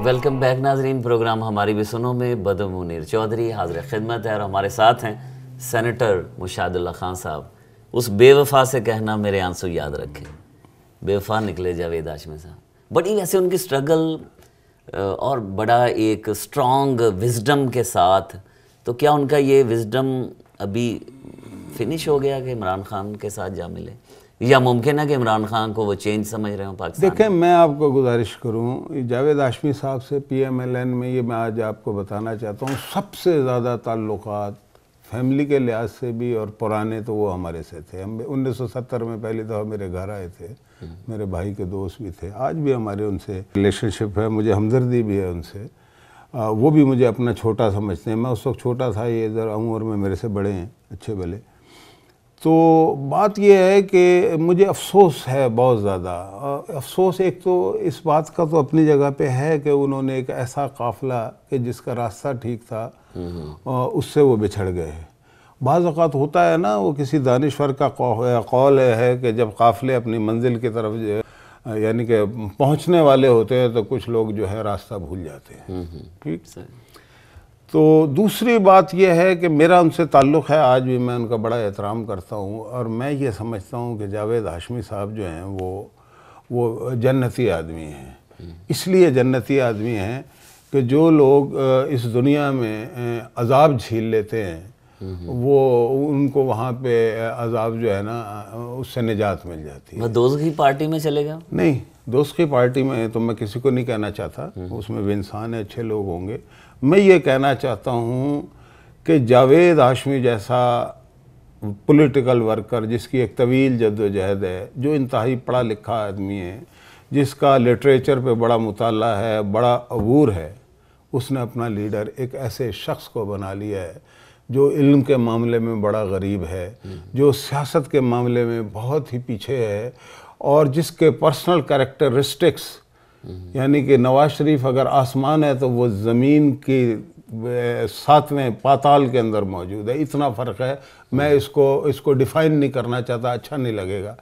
Welcome back नाजरीन। Programme हमारी भी सुनो में बदर मुनीर चौधरी हाजिर खिदमत है और हमारे साथ हैं सेनेटर मुशाहिदुल्लाह खान साहब। उस बेवफा से कहना मेरे आंसू याद रखें, बेवफा निकले जावेद हाशमी साहब। बड़ी वैसे उनकी स्ट्रगल और बड़ा एक स्ट्रॉन्ग विजडम के साथ, तो क्या उनका ये विजडम अभी फिनिश हो गया कि इमरान खान के साथ जा मिले, या मुमकिन है कि इमरान खान को वो चेंज समझ रहे हो पाकिस्तान? देखें, मैं आपको गुजारिश करूं, जावेद हाशमी साहब से PMLN में ये मैं आज आपको बताना चाहता हूं, सबसे ज़्यादा ताल्लुकात फैमिली के लिहाज से भी और पुराने तो वो हमारे से थे। हम 1970 में पहली दफ़ा मेरे घर आए थे, मेरे भाई के दोस्त भी थे, आज भी हमारे उनसे रिलेशनशिप है, मुझे हमदर्दी भी है उनसे। वो भी मुझे अपना छोटा समझते हैं। मैं उस वक्त छोटा था, ये इधर उम्र में मेरे से बड़े हैं अच्छे भले। तो बात यह है कि मुझे अफसोस है बहुत ज़्यादा। अफसोस एक तो इस बात का तो अपनी जगह पे है कि उन्होंने एक ऐसा काफ़िला कि जिसका रास्ता ठीक था उससे वो बिछड़ गए। बाज़ औक़ात होता है ना, वो किसी दानिश्वर का कौल है कि जब काफ़िले अपनी मंजिल की तरफ यानी कि पहुँचने वाले होते हैं तो कुछ लोग जो है रास्ता भूल जाते हैं। ठीक। तो दूसरी बात यह है कि मेरा उनसे ताल्लुक़ है, आज भी मैं उनका बड़ा एहतराम करता हूँ और मैं ये समझता हूँ कि जावेद हाशमी साहब जो हैं वो जन्नती आदमी हैं। इसलिए जन्नती आदमी हैं कि जो लोग इस दुनिया में अज़ाब झील लेते हैं वो उनको वहाँ पे अज़ाब जो है ना उससे निजात मिल जाती है। वो दोस्त की पार्टी में चलेगा? नहीं, दोस्त की पार्टी में तो मैं किसी को नहीं कहना चाहता, उसमें भी इंसान है, अच्छे लोग होंगे। मैं ये कहना चाहता हूँ कि जावेद हाशमी जैसा पॉलिटिकल वर्कर जिसकी एक तवील जद्दोजहद है, जो इंतहाई पढ़ा लिखा आदमी है, जिसका लिटरेचर पे बड़ा मुताला है, बड़ा अबूर है, उसने अपना लीडर एक ऐसे शख्स को बना लिया है जो इल्म के मामले में बड़ा गरीब है, जो सियासत के मामले में बहुत ही पीछे है और जिसके पर्सनल कैरेक्टरिस्टिक्स यानी कि नवाज शरीफ अगर आसमान है तो वो ज़मीन की 7वें पाताल के अंदर मौजूद है। इतना फ़र्क है। मैं इसको डिफ़ाइन नहीं करना चाहता, अच्छा नहीं लगेगा।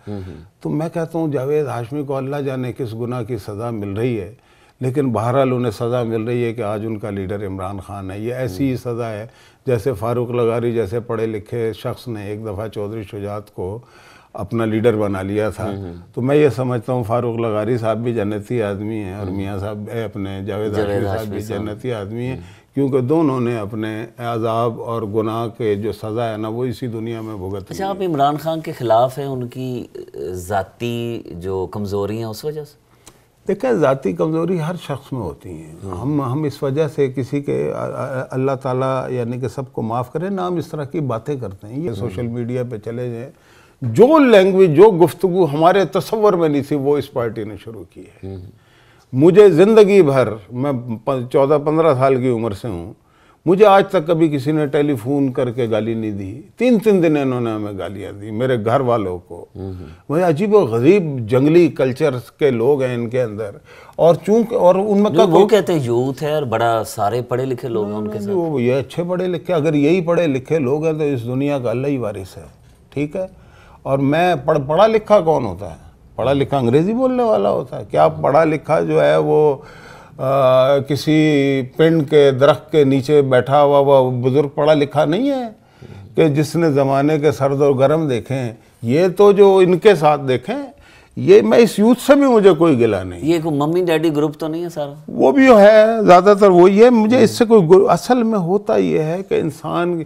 तो मैं कहता हूँ जावेद हाशमी को अल्लाह जाने किस गुनाह की सज़ा मिल रही है, लेकिन बहरहाल उन्हें सज़ा मिल रही है कि आज उनका लीडर इमरान खान है। ये ऐसी ही सज़ा है जैसे फ़ारूक लगारी जैसे पढ़े लिखे शख्स ने एक दफ़ा चौधरी शुजात को अपना लीडर बना लिया था। तो मैं ये समझता हूँ फ़ारूक लगारी साहब भी जन्नती आदमी हैं और मियाँ साहब अपने जावेद हाशमी साहब भी जन्नती आदमी हैं, क्योंकि दोनों ने अपने अज़ाब और गुनाह के जो सज़ा है ना वो इसी दुनिया में भुगत। अच्छा, आप इमरान खान के ख़िलाफ़ हैं उनकी ज़ाती जो कमज़ोरी हैं उस वजह से? देखिए, ज़ाती कमज़ोरी हर शख्स में होती हैं। हम इस वजह से किसी के अल्लाह ताला यानी कि सबको माफ़ करे ना, हम इस तरह की बातें करते हैं। ये सोशल मीडिया पे चले जाएँ, जो लैंग्वेज जो गुफ्तगू हमारे तसव्वुर में नहीं थी वो इस पार्टी ने शुरू की है। मुझे ज़िंदगी भर, मैं 14-15 साल की उम्र से हूँ, मुझे आज तक कभी किसी ने टेलीफोन करके गाली नहीं दी। 3-3 दिन इन्होंने हमें गालियाँ दी, मेरे घर वालों को। वही अजीब व गरीब जंगली कल्चर के लोग हैं इनके अंदर। और चूंकि और उनमें का वो कहते हैं यूथ है और बड़ा सारे पढ़े लिखे लोग हैं उनके साथ। वो ये अच्छे पढ़े लिखे, अगर यही पढ़े लिखे लोग हैं तो इस दुनिया का अल्लाह ही वारिस है। ठीक है। और मैं पढ़ा लिखा कौन होता है? पढ़ा लिखा अंग्रेज़ी बोलने वाला होता है क्या? पढ़ा लिखा जो है वो किसी पिंड के दरख्त के नीचे बैठा हुआ वो बुज़ुर्ग पढ़ा लिखा नहीं है कि जिसने ज़माने के सर्द और गर्म देखें। ये तो जो इनके साथ देखें, ये मैं इस यूथ से भी मुझे कोई गिला नहीं। ये कोई मम्मी डैडी ग्रुप तो नहीं है सारा? वो भी है, ज़्यादातर वही है। मुझे इससे कोई, असल में होता ये है कि इंसान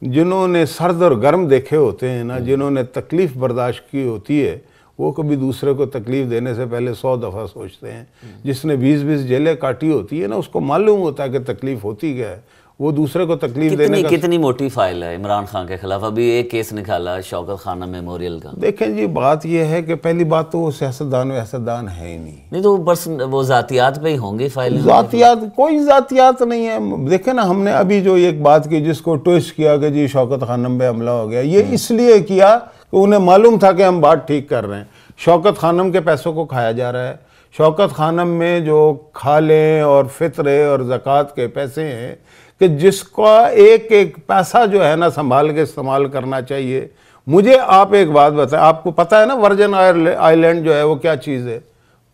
जिन्होंने सर्द और गर्म देखे होते हैं ना, जिन्होंने तकलीफ़ बर्दाश्त की होती है, वो कभी दूसरे को तकलीफ़ देने से पहले 100 दफ़ा सोचते हैं। जिसने 20-20 जेलें काटी होती है ना, उसको मालूम होता है कि तकलीफ़ होती क्या है, वो दूसरे को तकलीफ देने का। कितनी मोटी फाइल है इमरान खान के खिलाफ? अभी एक केस निकाला शौकत खाना मेमोरियल का। देखें जी, बात यह है कि पहली बात तो वो सियासतदान है ही नहीं तो बस वो जातियात पे ही होंगी फाइल। जातियात, कोई जातियात नहीं है। देखें ना, हमने अभी जो एक बात की जिसको ट्विस्ट किया कि जी शौकत खानम पे हमला हो गया, ये इसलिए किया कि उन्हें मालूम था कि हम बात ठीक कर रहे हैं। शौकत खानम के पैसों को खाया जा रहा है। शौकत खानम में जो खाले और फितरे और ज़कात के पैसे हैं कि जिसका एक एक पैसा जो है ना संभाल के इस्तेमाल करना चाहिए। मुझे आप एक बात बताएं, आपको पता है ना वर्जिन आइलैंड जो है वो क्या चीज़ है?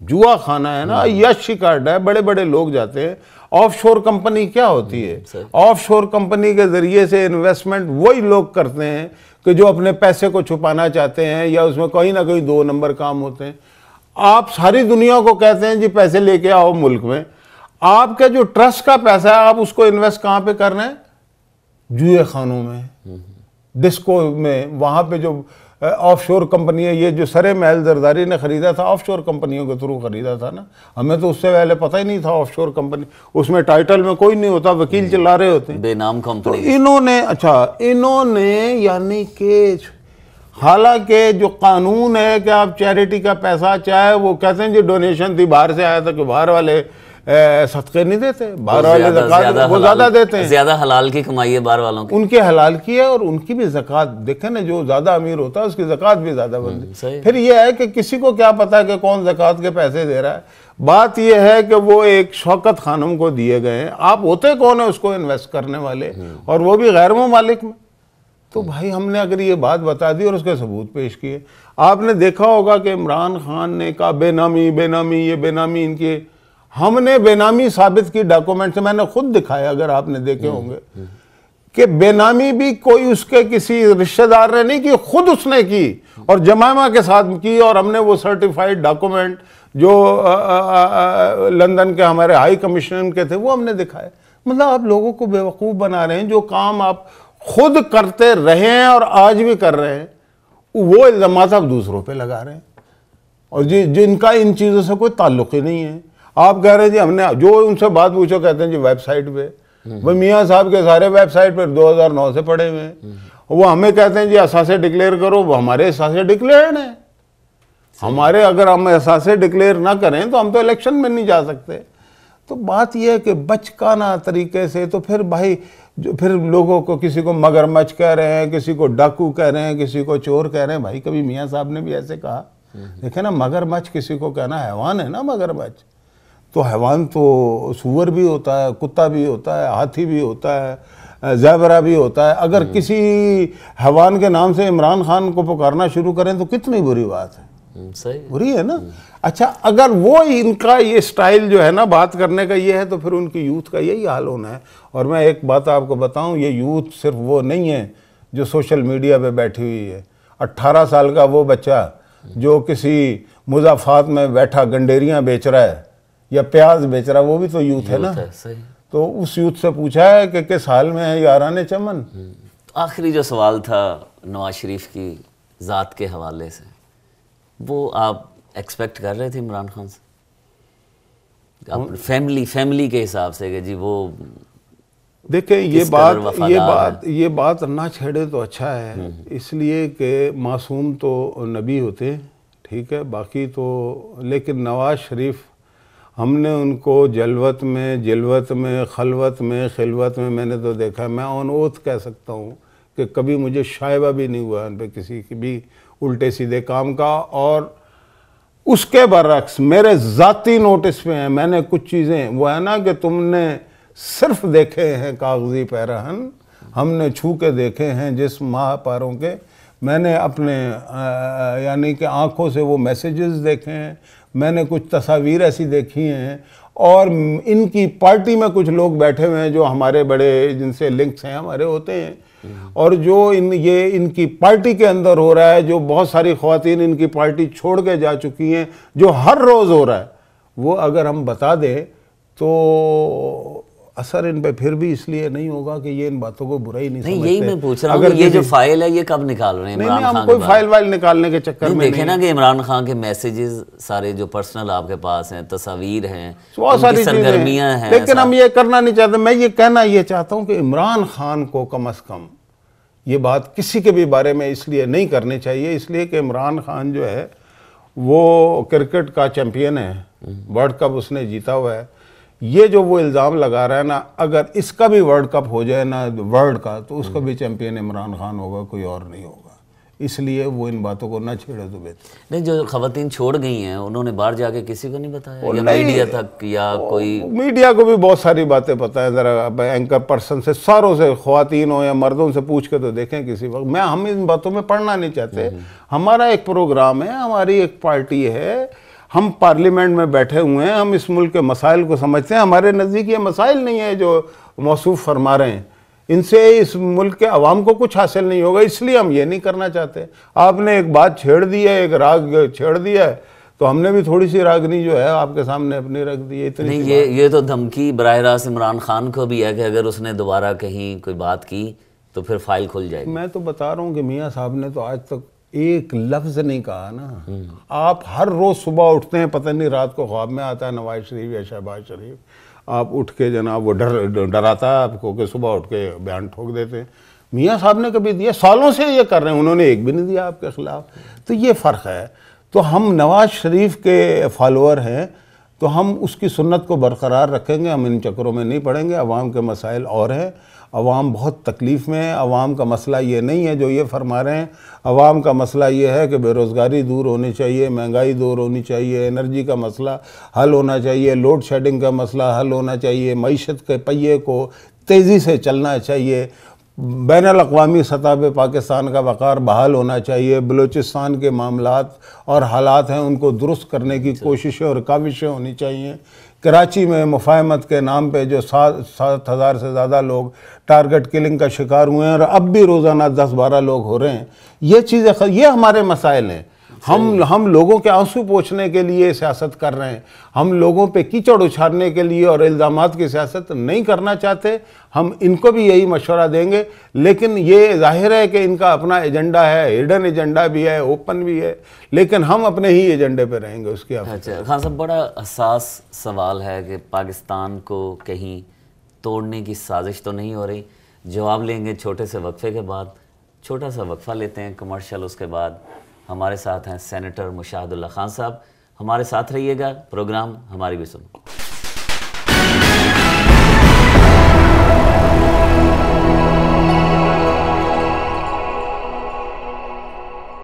जुआ खाना है ना, यशी का अड्डा है, बड़े बड़े लोग जाते हैं। ऑफशोर कंपनी क्या होती है? ऑफशोर कंपनी के जरिए से इन्वेस्टमेंट वही लोग करते हैं कि जो अपने पैसे को छुपाना चाहते हैं या उसमें कहीं ना कहीं 2 नंबर काम होते हैं। आप सारी दुनिया को कहते हैं जी पैसे लेके आओ मुल्क में, आपका जो ट्रस्ट का पैसा है आप उसको इन्वेस्ट कहाँ पे कर रहे हैं? जुए खानों में, डिस्को में। वहाँ पे जो ऑफशोर कंपनी है, ये जो सरे महल जरदारी ने खरीदा था ऑफशोर कंपनियों के थ्रू खरीदा था ना, हमें तो उससे पहले पता ही नहीं था ऑफशोर कंपनी। उसमें टाइटल में कोई नहीं होता, वकील चिल्ला रहे होते हैं, बेनाम कंपनी। तो इन्होंने यानी कि हालांकि जो कानून है कि आप चैरिटी का पैसा, चाहे वो कहते हैं जी डोनेशन थी बाहर से आया था, कि बाहर वाले सदक़े नहीं देते, बाहर वाले ज़कात वो ज़्यादा देते हैं, ज़्यादा हलाल की कमाई है बाहर वालों की, उनके हलाल की है और उनकी भी ज़कात देखें ना, जो ज़्यादा अमीर होता है उसकी ज़कात भी ज़्यादा बनती है। फिर ये है कि किसी को क्या पता है कि कौन ज़कात के पैसे दे रहा है। बात यह है कि वो एक शौकत खानम को दिए गए हैं, आप होते कौन है उसको इन्वेस्ट करने वाले, और वो भी गैर मुमालिक में। तो भाई हमने अगर ये बात बता दी और उसके सबूत पेश किए, आपने देखा होगा कि इमरान खान ने कहा बेनामी बेनामी, ये बेनामी इनके, हमने बेनामी साबित की डॉक्यूमेंट से, मैंने खुद दिखाया अगर आपने देखे होंगे, कि बेनामी भी कोई उसके किसी रिश्तेदार ने नहीं की, खुद उसने की और जमामा के साथ की, और हमने वो सर्टिफाइड डॉक्यूमेंट जो लंदन के हमारे हाई कमिश्नर के थे वो हमने दिखाए। मतलब आप लोगों को बेवकूफ़ बना रहे हैं, जो काम आप खुद करते रहे हैं और आज भी कर रहे हैं, वो इल्ज़ामात आप दूसरों पे लगा रहे हैं, और जिनका इन चीज़ों से कोई ताल्लुक़ ही नहीं है। आप कह रहे हैं जी हमने, जो उनसे बात पूछो कहते हैं जी वेबसाइट पे, वो मियाँ साहब के सारे वेबसाइट पर 2009 से पड़े हुए हैं। वो हमें कहते हैं जी असासे डिक्लेयर करो, वो हमारे असासे डिक्लेयर हैं, हमारे अगर हम असासे डिक्लेयर ना करें तो हम तो इलेक्शन में नहीं जा सकते। तो बात यह है कि बचकाना तरीके से, तो फिर भाई जो फिर लोगों को, किसी को मगरमच्छ कह रहे हैं, किसी को डाकू कह रहे हैं, किसी को चोर कह रहे हैं। भाई कभी मियाँ साहब ने भी ऐसे कहा? देखे ना, मगरमच्छ किसी को कहना, हैवान है ना मगरमच्छ, तो हैवान तो सूअर भी होता है, कुत्ता भी होता है, हाथी भी होता है, ज़ेबरा भी होता है। अगर किसी हैवान के नाम से इमरान खान को पुकारना शुरू करें तो कितनी बुरी बात है, सही बुरी है ना। अच्छा, अगर वो इनका ये स्टाइल जो है ना बात करने का ये है, तो फिर उनकी यूथ का यही हाल होना है। और मैं एक बात आपको बताऊं, ये यूथ सिर्फ वो नहीं है जो सोशल मीडिया पे बैठी हुई है। 18 साल का वो बच्चा जो किसी मुज़ाफ़ात में बैठा गंडेरियां बेच रहा है या प्याज बेच रहा है, वो भी तो यूथ है ना। सही। तो उस यूथ से पूछा है कि किस हाल में है याराने चमन। आखिरी जो सवाल था नवाज शरीफ की ज़ात के हवाले से, वो आप एक्सपेक्ट कर रहे थे इमरान खान से? आप फैमिली के हिसाब से कि जी वो, देखिए ये बात ना छेड़े तो अच्छा है, इसलिए कि मासूम तो नबी होते, ठीक है, बाकी तो। लेकिन नवाज शरीफ, हमने उनको जलवत में, जिलवत में, खलवत में, खिलवत में मैंने तो देखा। मैं ऑन ओथ कह सकता हूँ कि कभी मुझे शायबा भी नहीं हुआ उन पर किसी की भी उल्टे सीधे काम का। और उसके बरक्स मेरे ज़ाती नोटिस पे हैं, मैंने कुछ चीज़ें, वो है ना कि तुमने सिर्फ देखे हैं कागज़ी पैरहन, हमने छू के देखे हैं जिस माह पारों के। मैंने अपने यानी कि आँखों से वो मैसेजेस देखे हैं, मैंने कुछ तस्वीर ऐसी देखी हैं, और इनकी पार्टी में कुछ लोग बैठे हुए हैं जो हमारे बड़े, जिनसे लिंक्स हैं हमारे, होते हैं। और जो ये इनकी पार्टी के अंदर हो रहा है, जो बहुत सारी ख़वातीन इनकी पार्टी छोड़ के जा चुकी हैं, जो हर रोज़ हो रहा है, वो अगर हम बता दें तो असर इन पे फिर भी इसलिए नहीं होगा कि ये इन बातों को बुरा ही नहीं समझते। यही मैं पूछ रहा हूँ, अगर ये जो फाइल है ये कब निकाल रहे हैं इमरान खान? हम कोई फाइल वाइल निकालने के चक्कर में देखे ना कि इमरान खान के मैसेजेस सारे जो पर्सनल आपके पास हैं, तस्वीर हैं, बहुत सारी सरगर्मियां हैं, लेकिन हम ये करना नहीं चाहते। मैं ये कहना ये चाहता हूँ कि इमरान खान को कम अज़ कम ये बात किसी के भी बारे में इसलिए नहीं करनी चाहिए, इसलिए कि इमरान खान जो है वो क्रिकेट का चैम्पियन है, वर्ल्ड कप उसने जीता हुआ है। ये जो वो इल्ज़ाम लगा रहा है ना, अगर इसका भी वर्ल्ड कप हो जाए ना वर्ल्ड का, तो उसका भी चैम्पियन इमरान खान होगा, कोई और नहीं होगा। इसलिए वो इन बातों को ना छेड़े तो बेहतर। नहीं, जो खवातीन छोड़ गई हैं उन्होंने बाहर जाके किसी को नहीं बताया, या मीडिया तक, या कोई? मीडिया को भी बहुत सारी बातें पता है। ज़रा एंकर पर्सन से, सारों से, खवातीन हो या मर्दों से पूछ के तो देखें किसी वक्त। हम इन बातों में पढ़ना नहीं चाहते। हमारा एक प्रोग्राम है, हमारी एक पार्टी है, हम पार्लियामेंट में बैठे हुए हैं, हम इस मुल्क के मसाइल को समझते हैं। हमारे नज़दीक ये मसाइल नहीं है जो मौसूफ फरमा रहे हैं, इनसे इस मुल्क के अवाम को कुछ हासिल नहीं होगा, इसलिए हम ये नहीं करना चाहते। आपने एक बात छेड़ दी है, एक राग छेड़ दिया है, तो हमने भी थोड़ी सी रागनी जो है आपके सामने अपनी रख दी है। इतनी नहीं, ये तो धमकी बराह रास्त इमरान खान को भी है कि अगर उसने दोबारा कहीं कोई बात की तो फिर फाइल खुल जाएगी। मैं तो बता रहा हूँ कि मियाँ साहब ने तो आज तक एक लफ्ज़ नहीं कहा ना। आप हर रोज़ सुबह उठते हैं, पता नहीं रात को ख्वाब में आता है नवाज शरीफ या शहबाज शरीफ, आप उठ के जनाब वो डराता है आपको कि सुबह उठ के बयान ठोक देते हैं। मियाँ साहब ने कभी दिया? सालों से ये कर रहे हैं, उन्होंने एक भी नहीं दिया आपके खिलाफ। तो ये फ़र्क है। तो हम नवाज शरीफ के फॉलोअर हैं, तो हम उसकी सुन्नत को बरकरार रखेंगे, हम इन चक्करों में नहीं पड़ेंगे। अवाम के मसाइल और हैं, अवाम बहुत तकलीफ़ में है। अवाम का मसला ये नहीं है जो ये फरमा रहे हैं, अवाम का मसला ये है कि बेरोज़गारी दूर होनी चाहिए, महंगाई दूर होनी चाहिए, एनर्जी का मसला हल होना चाहिए, लोड शेडिंग का मसला हल होना चाहिए, मईशत के पहिए को तेज़ी से चलना चाहिए, बैनुल-अक़वामी सतह पे पाकिस्तान का वक़ार बहाल होना चाहिए, बलूचिस्तान के मामलात और हालात हैं उनको दुरुस्त करने की कोशिशें और काविशें होनी चाहिए। कराची में मुफाहमत के नाम पे जो 7,000 से ज़्यादा लोग टारगेट किलिंग का शिकार हुए हैं और अब भी रोज़ाना 10-12 लोग हो रहे हैं, ये चीज़ें, ये हमारे मसाइल हैं। हम लोगों के आंसू पोंछने के लिए सियासत कर रहे हैं, हम लोगों पे कीचड़ उछालने के लिए और इल्ज़ामात की सियासत नहीं करना चाहते। हम इनको भी यही मशवरा देंगे, लेकिन ये जाहिर है कि इनका अपना एजेंडा है, हिडन एजेंडा भी है, ओपन भी है, लेकिन हम अपने ही एजेंडे पे रहेंगे उसके। अच्छा खान साहब, बड़ा हसास सवाल है कि पाकिस्तान को कहीं तोड़ने की साजिश तो नहीं हो रही? जवाब लेंगे छोटे से वक्फे के बाद। छोटा सा वक्फा लेते हैं कमर्शियल, उसके बाद हमारे साथ हैं सेनेटर मुशाहिदुल्लाह खान साहब। हमारे साथ रहिएगा, प्रोग्राम हमारी भी सुनो।